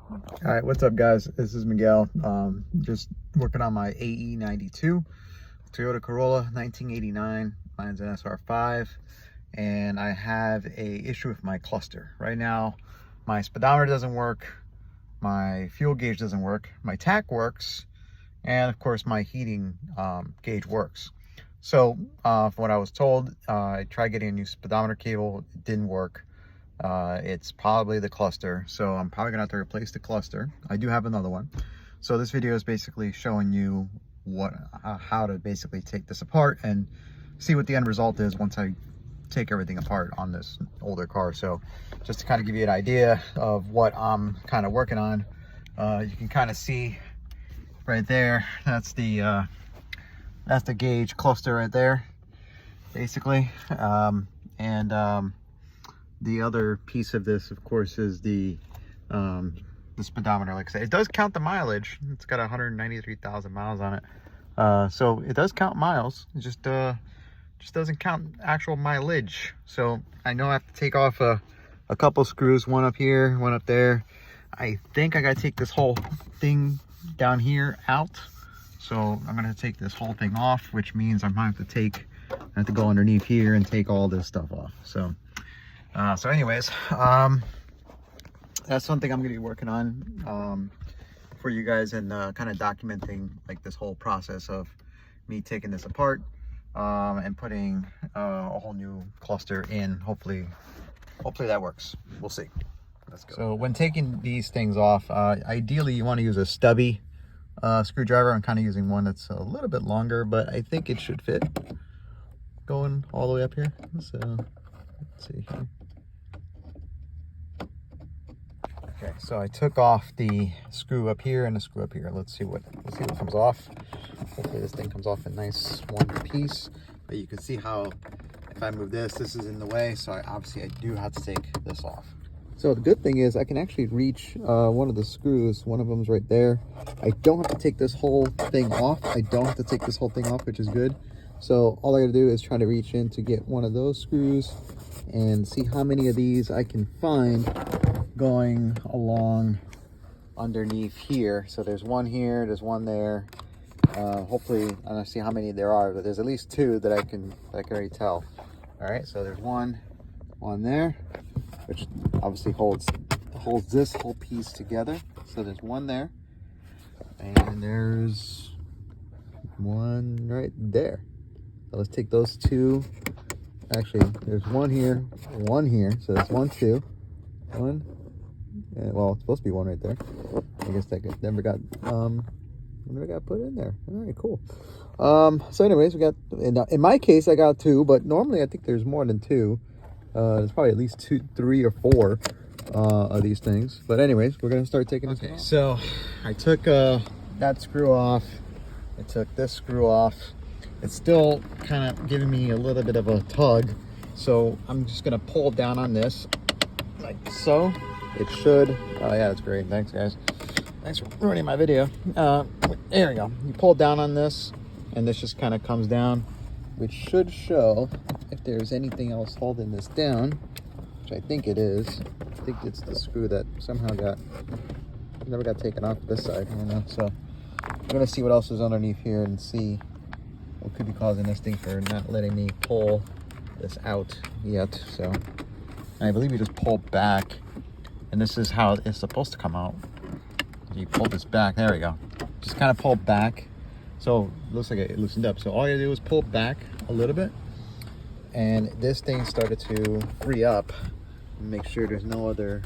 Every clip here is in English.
All right, what's up guys? This is Miguel. Just working on my AE92 Toyota Corolla 1989. Mine's an SR5, and I have a issue with my cluster. Right now, my speedometer doesn't work, my fuel gauge doesn't work, my tach works, and of course my heating gauge works. So from what I was told, I tried getting a new speedometer cable. It didn't work. It's probably the cluster, so I'm probably gonna have to replace the cluster. I do have another one. So this video is basically showing you how to basically take this apart and see what the end result is once I take everything apart on this older car. So just to kind of give you an idea of what I'm kind of working on, you can kind of see right there, that's the gauge cluster right there, basically. The other piece of this, of course, is the speedometer. Like I said, it does count the mileage. It's got 193,000 miles on it, so it does count miles. It just doesn't count actual mileage. So I know I have to take off a couple screws, one up here, one up there. I think I gotta take this whole thing down here out. So I'm gonna take this whole thing off, which means I might have to go underneath here and take all this stuff off. So anyways, that's something I'm going to be working on for you guys, and kind of documenting like this whole process of me taking this apart and putting a whole new cluster in. Hopefully that works. We'll see. Let's go. So when taking these things off, ideally you want to use a stubby screwdriver. I'm kind of using one that's a little bit longer, but I think it should fit going all the way up here. So let's see here. Okay, so I took off the screw up here and the screw up here. Let's see what comes off. Hopefully this thing comes off in nice one piece. But you can see how if I move this is in the way, so I do have to take this off. So the good thing is I can actually reach one of the screws. One of them's right there. I don't have to take this whole thing off. Which is good. So all I gotta do is try to reach in to get one of those screws and see how many of these I can find going along underneath here. So there's one here, there's one there. Hopefully, I'm gonna see how many there are, but there's at least two that I can already tell. All right, so there's one there, which obviously holds this whole piece together. So there's one there, and there's one right there. So let's take those two. Actually, there's one here, so there's one, two, one. Well, it's supposed to be one right there. I guess that never got put in there. All right, cool. So anyways, we got, in my case I got two, but normally I think there's more than two. There's probably at least two, three or four of these things. But anyways, we're gonna start taking this off. So I took that screw off. I took this screw off. It's still kind of giving me a little bit of a tug, so I'm just gonna pull down on this like so. It should, oh yeah, that's great. Thanks guys. Thanks for ruining my video. There we go. You pull down on this and this just kind of comes down, which should show if there's anything else holding this down, which I think it is. I think it's the screw that somehow never got taken off this side. I don't know. So I'm gonna see what else is underneath here and see what could be causing this thing for not letting me pull this out yet. So I believe you just pull back, and this is how it's supposed to come out. You pull this back, there we go. Just kind of pull back. So it looks like it loosened up. So all you do is pull back a little bit, and this thing started to free up. Make sure there's no other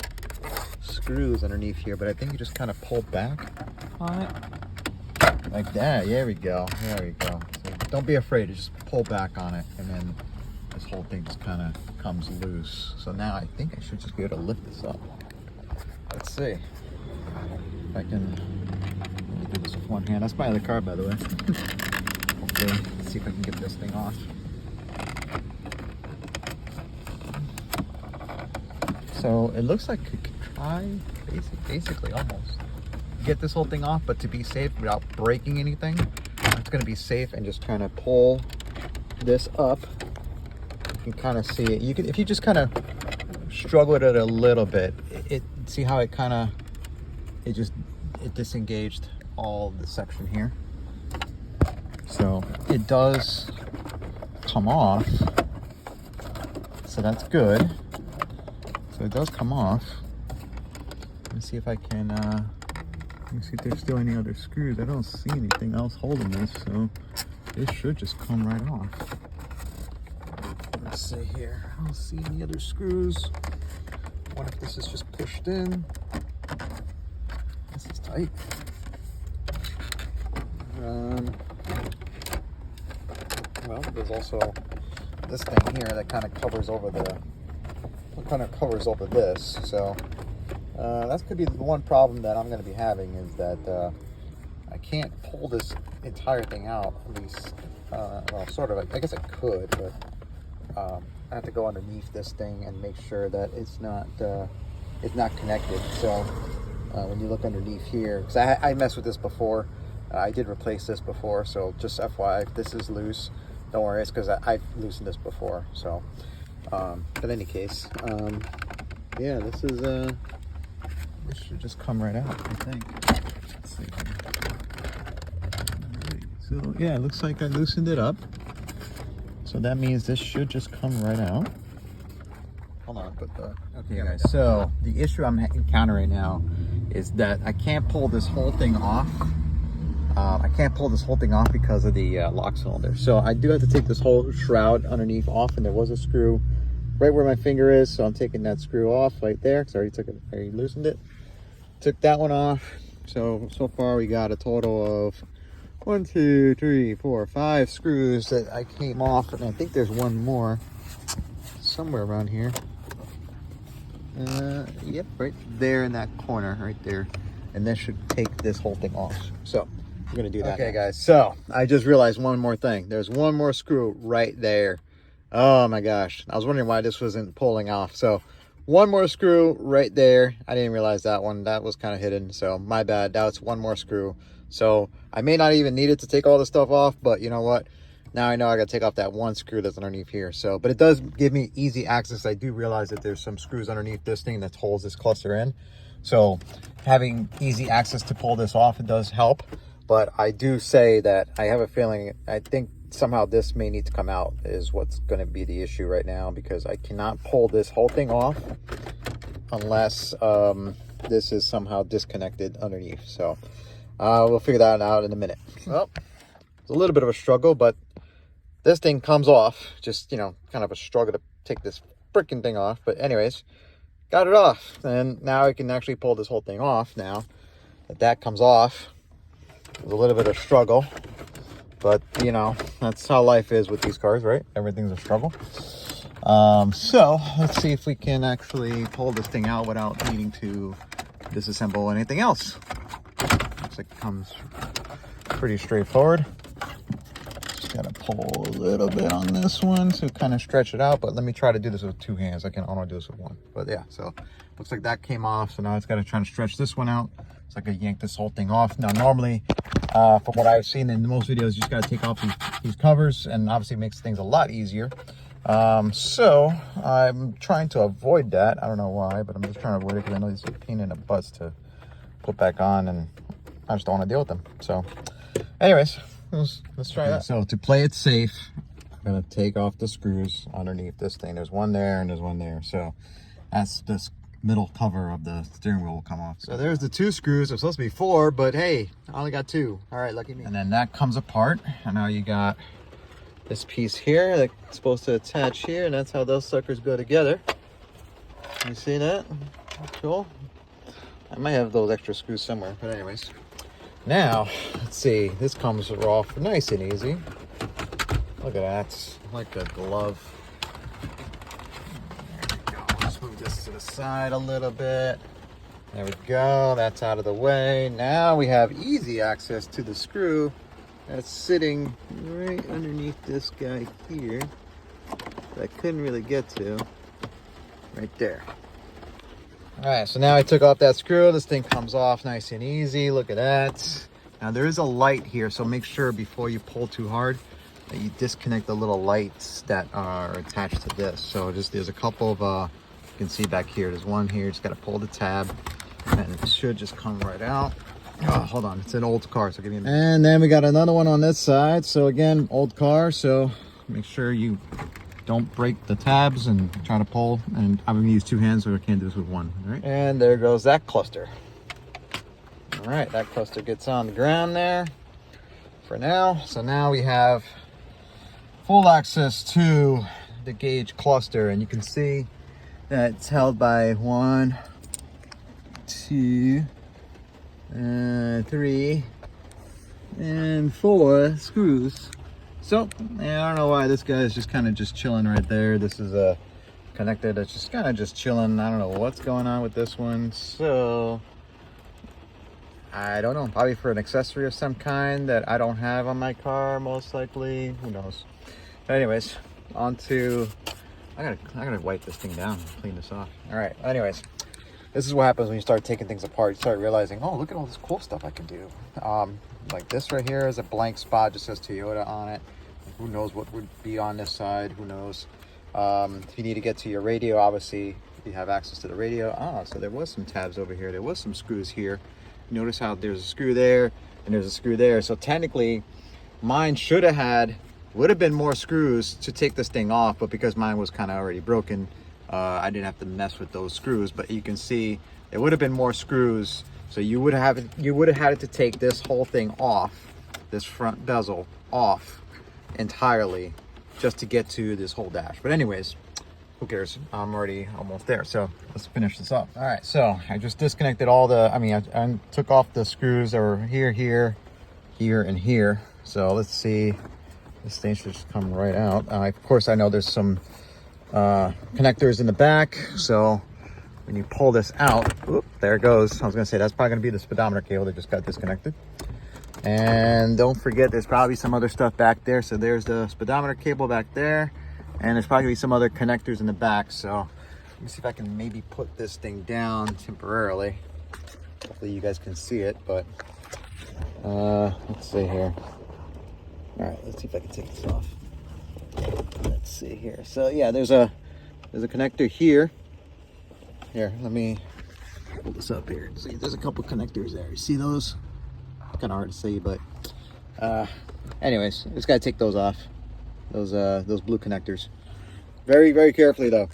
screws underneath here, but I think you just kind of pull back on it. Like that, there we go, there we go. So don't be afraid to just pull back on it, and then this whole thing just kind of comes loose. So now I think I should just be able to lift this up. Let's see if I can do this with one hand. That's my other car, by the way. Hopefully, let's see if I can get this thing off. So it looks like I could try basically almost get this whole thing off, but to be safe without breaking anything, it's going to be safe and just kind of pull this up. You can kind of see it. You can, if you just kind of struggle with it a little bit, see how it kind of it disengaged all the section here. So it does come off, so that's good. So it does come off. Let me see if I can let me see if there's still any other screws. I don't see anything else holding this, so this should just come right off. Let's see here. I don't see any other screws. What if this is just pushed in? This is tight. Well, there's also this thing here that kind of covers over this. So that could be the one problem that I'm going to be having, is that I can't pull this entire thing out. At least, well, sort of. I guess I could, but I have to go underneath this thing and make sure that it's not connected. So when you look underneath here, because I messed with this before. I did replace this before, so just FYI, if this is loose, don't worry, it's because I've loosened this before. So, but in any case, yeah, this should just come right out, I think. Let's see here. Alright, so yeah, it looks like I loosened it up. So that means this should just come right out. Hold on, okay guys, so the issue I'm encountering now is that I can't pull this whole thing off. I can't pull this whole thing off because of the lock cylinder. So I do have to take this whole shroud underneath off, and there was a screw right where my finger is, so I'm taking that screw off right there because I already loosened it. Took that one off. So far we got a total of 1, 2, 3, 4, 5 screws that I came off, and I think there's one more somewhere around here. Yep, right there in that corner, right there. And this should take this whole thing off. So we're gonna do that. Okay, guys. So I just realized one more thing. There's one more screw right there. Oh my gosh, I was wondering why this wasn't pulling off. So one more screw right there. I didn't realize that one. That was kind of hidden. So my bad. That's one more screw. So I may not even need it to take all the stuff off, but you know what? Now I know I got to take off that one screw that's underneath here. So, but it does give me easy access. I do realize that there's some screws underneath this thing that holds this cluster in. So having easy access to pull this off, it does help. But I do say that I have a feeling, I think somehow this may need to come out is what's going to be the issue right now, because I cannot pull this whole thing off unless this is somehow disconnected underneath. So we'll figure that out in a minute. Well, it's a little bit of a struggle, but this thing comes off. Just, you know, kind of a struggle to take this freaking thing off. But anyways, got it off. And now I can actually pull this whole thing off now that comes off. It was a little bit of a struggle. But, you know, that's how life is with these cars, right? Everything's a struggle. So let's see if we can actually pull this thing out without needing to disassemble anything else. Looks like it comes pretty straightforward. Just gotta pull a little bit on this one to kind of stretch it out, but let me try to do this with 2 hands. I can only do this with 1, but yeah, so looks like that came off. So now it's gotta try to stretch this one out. So I could yank this whole thing off. Now normally, from what I've seen in most videos, you just gotta take off these covers, and obviously it makes things a lot easier. So I'm trying to avoid that. I don't know why, but I'm just trying to avoid it because I know these are a pain in the butts to put back on, and I just don't want to deal with them. So anyways, let's try that. So to play it safe, I'm gonna take off the screws underneath this thing. There's one there and there's one there. So that's this middle cover of the steering wheel will come off. So there's the 2 screws. There's supposed to be 4, but hey, I only got 2. All right, lucky me. And then that comes apart, and now you got this piece here that's supposed to attach here, and that's how those suckers go together. You see that? Cool. I might have those extra screws somewhere, but anyways. Now, let's see. This comes off nice and easy. Look at that. Like a glove. There we go. Let's move this to the side a little bit. There we go. That's out of the way. Now we have easy access to the screw that's sitting right underneath this guy here that I couldn't really get to. Right there. All right, so now I took off that screw. This thing comes off nice and easy. Look at that. Now there is a light here, so make sure before you pull too hard that you disconnect the little lights that are attached to this. So just there's a couple of, you can see back here. There's one here. Just got to pull the tab. and it should just come right out. Oh, hold on, it's an old car, so give me a minute. And then we got another one on this side. So again, old car, so make sure you don't break the tabs and try to pull. And I'm gonna use two hands, so I can't do this with one. All right, and there goes that cluster. All right, that cluster gets on the ground there for now. So now we have full access to the gauge cluster, and you can see that it's held by 1, 2, 3, and 4 screws. So yeah, I don't know why this guy is just kind of just chilling right there. This is a connector that's just kind of just chilling. I don't know what's going on with this one. So I don't know, probably for an accessory of some kind that I don't have on my car, most likely. Who knows? But anyways, on to, I gotta wipe this thing down and clean this off. All right, anyways, this is what happens when you start taking things apart. You start realizing, oh, look at all this cool stuff I can do. Like this right here is a blank spot, just says Toyota on it. Who knows what would be on this side, who knows. If you need to get to your radio, obviously you have access to the radio. So there was some tabs over here. There was some screws here. Notice how there's a screw there and there's a screw there. So technically mine would have been more screws to take this thing off, but because mine was kind of already broken, I didn't have to mess with those screws. But you can see there would have been more screws, so you would have had to take this whole thing off, this front bezel off entirely, just to get to this whole dash. But anyways, who cares? I'm already almost there, so let's finish this up. All right, so I just disconnected all the, I took off the screws that were here, here, and here. So let's see, this thing should just come right out. Of course, I know there's some connectors in the back, so when you pull this out, whoop, there it goes. I was gonna say that's probably gonna be the speedometer cable that just got disconnected. And don't forget, there's probably some other stuff back there. So there's the speedometer cable back there, and there's probably gonna be some other connectors in the back. So let me see if I can maybe put this thing down temporarily. Hopefully you guys can see it, but let's see here. All right, let's see if I can take this off. Let's see here. So yeah, there's a connector here. Here, let me pull this up here. See, there's a couple connectors there. You see those? Kind of hard to see, but anyways, just gotta take those off. Those blue connectors. Very, very carefully though.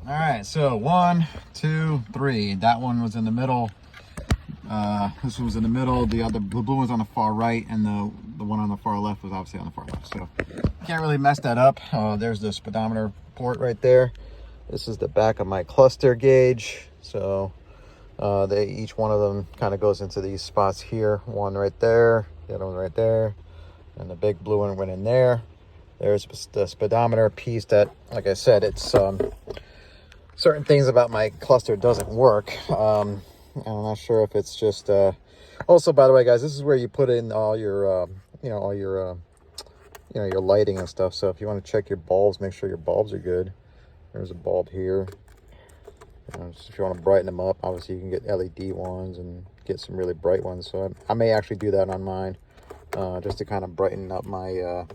All right, so 1, 2, 3. That one was in the middle. This one was in the middle. The blue one's on the far right, and the one on the far left was obviously on the far left. So can't really mess that up. There's the speedometer port right there. This is the back of my cluster gauge. So each one of them kind of goes into these spots here. One right there, the other one right there, and the big blue one went in there. There's the speedometer piece that, like I said, it's certain things about my cluster doesn't work. I'm not sure if it's just also, by the way, guys, this is where you put in all your your lighting and stuff. So if you want to check your bulbs, make sure your bulbs are good. There's a bulb here. If you want to brighten them up, obviously you can get LED ones and get some really bright ones. So I may actually do that on mine, just to kind of brighten up my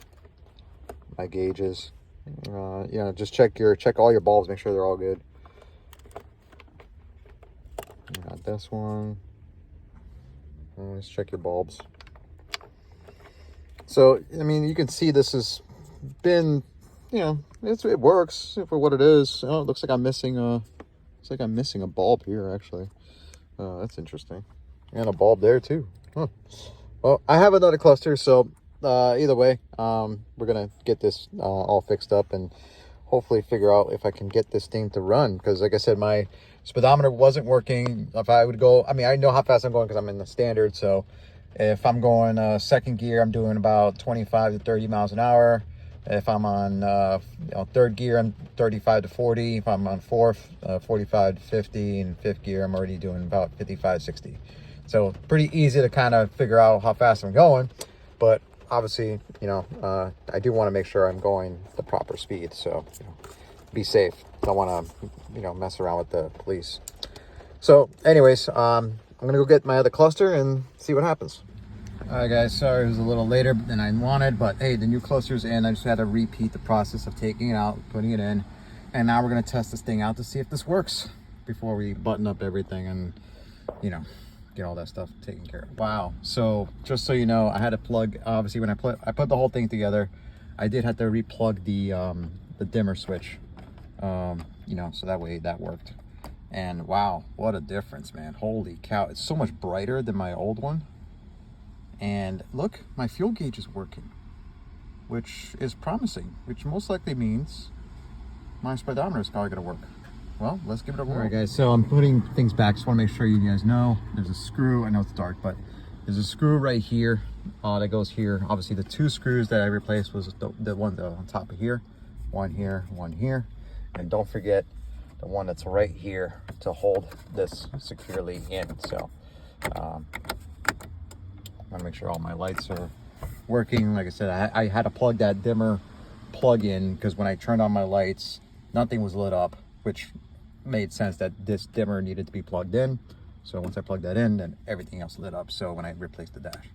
my gauges. Just check all your bulbs, make sure they're all good. Got this one. Let's check your bulbs. So I mean, you can see this has been, it works for what it is. Oh, it looks like I'm missing a bulb here, actually. That's interesting. And a bulb there too. Huh. Well, I have another cluster, so either way, we're gonna get this all fixed up and hopefully figure out if I can get this thing to run, because like I said, my speedometer wasn't working. If I would go, I know how fast I'm going because I'm in the standard. So if I'm going second gear, I'm doing about 25 to 30 miles an hour. If I'm on third gear, I'm 35 to 40. If I'm on fourth, 45 to 50. And fifth gear, I'm already doing about 55, 60. So pretty easy to kind of figure out how fast I'm going. But obviously, I do want to make sure I'm going the proper speed. So be safe. Don't want to, mess around with the police. So anyways, I'm going to go get my other cluster and see what happens. All right, guys, sorry it was a little later than I wanted, but hey, the new cluster's in. I just had to repeat the process of taking it out, putting it in, and now we're going to test this thing out to see if this works before we button up everything and you know, get all that stuff taken care of. Wow. So just so you know, I had to plug, obviously when I put the whole thing together, I did have to replug the dimmer switch, you know, so that way that worked. And wow, what a difference, man. Holy cow. It's so much brighter than my old one. And look, my fuel gauge is working, which is promising, which most likely means my speedometer is probably gonna work. Well, let's give it a whirl. All right, guys, so I'm putting things back. Just wanna make sure you guys know there's a screw. I know it's dark, but there's a screw right here that goes here. Obviously, the 2 screws that I replaced was the one on top of here. One here, one here. And don't forget the one that's right here to hold this securely in. So, I wanna make sure all my lights are working. Like I said, I had to plug that dimmer plug in because when I turned on my lights, nothing was lit up, which made sense that this dimmer needed to be plugged in. So once I plugged that in, then everything else lit up. So when I replaced the dash.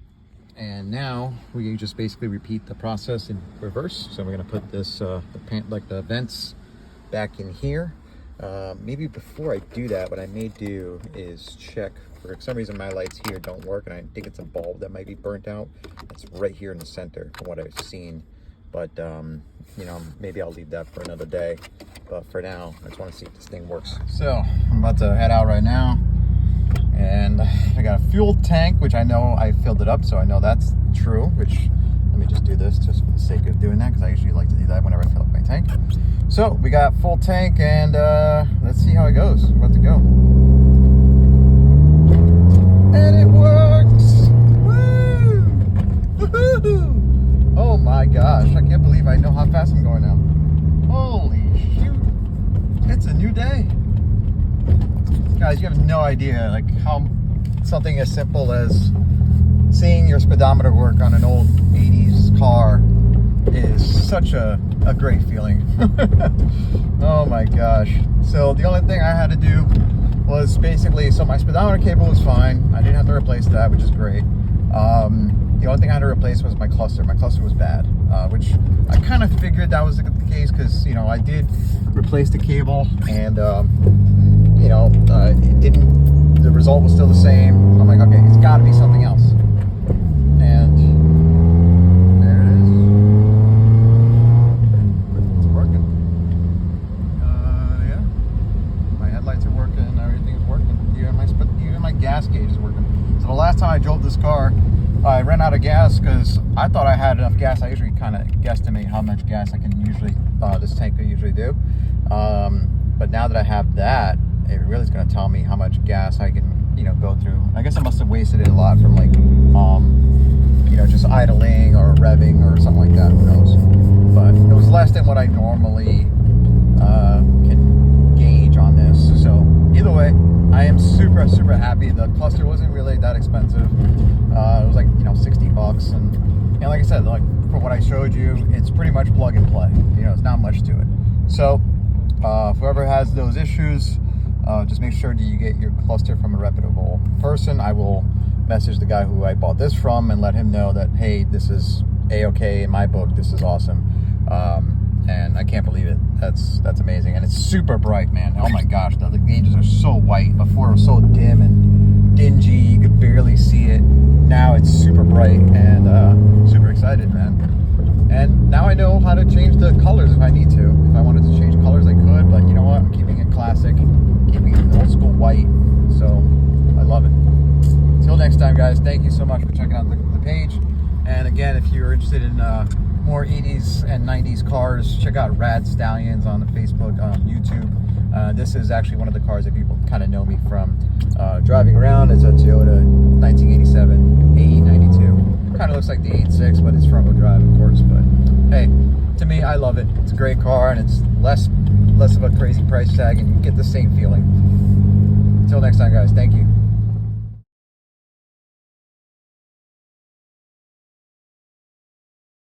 And now we just basically repeat the process in reverse. So we're gonna put this, the vents back in here. Maybe before I do that, what I may do is check. For some reason my lights here don't work, and I think it's a bulb that might be burnt out. It's right here in the center from what I've seen. But, you know, maybe I'll leave that for another day. But for now, I just want to see if this thing works. So I'm about to head out right now. And I got a fuel tank, which I know I filled it up, so I know that's true, which let me just do this just for the sake of doing that, because I usually like to do that whenever I fill up my tank. So we got full tank, and let's see how it goes. We're about to go. And it works! Woo! Woohoo! Oh my gosh, I can't believe I know how fast I'm going now. Holy shoot. It's a new day. Guys, you have no idea like how something as simple as seeing your speedometer work on an old 80s car is such a great feeling. Oh my gosh. So the only thing I had to do was basically, so my speedometer cable was fine. I didn't have to replace that, which is great. The only thing I had to replace was my cluster. My cluster was bad, which I kind of figured that was the case because, you know, I did replace the cable and, you know, it didn't, the result was still the same. I'm like, okay, it's got to be something else. And there it is. It's working. Yeah. My headlights are working. Everything's working. Even my gas gauge is working. So the last time I drove this car, I ran out of gas because I thought I had enough gas. I usually kind of guesstimate how much gas I can usually, this tank could usually do. But now that I have that, it really is going to tell me how much gas I can, you know, go through. I guess I must have wasted it a lot from like, you know, just idling or revving or something like that. Who knows? But it was less than what I normally can gauge on this. So either way, I am super happy. The cluster wasn't really that expensive. It was like, you know, 60 bucks. And like I said, like from what I showed you, it's pretty much plug and play. You know, it's not much to it. So whoever has those issues, just make sure that you get your cluster from a reputable person. I will message the guy who I bought this from and let him know that, hey, this is A-okay in my book. This is awesome. And I can't believe it. That's amazing. And it's super bright, man. Oh my gosh, the gauges are so white. Before it was so dim and dingy, you could barely see it. Now it's super bright and super excited, man. And now I know how to change the colors if I need to. If I wanted to change colors, I could, but you know what? I'm keeping it classic, keeping it old school white. So I love it. Until next time, guys, thank you so much for checking out the page. And again, if you're interested in more 80s and 90s cars, check out Rad Stallions on the Facebook, YouTube. This is actually one of the cars that people kind of know me from driving around. It's a Toyota 1987 AE92. Kind of looks like the 86, but it's front-wheel drive, of course. But hey, to me, I love it. It's a great car, and it's less of a crazy price tag, and you get the same feeling. Until next time, guys, thank you.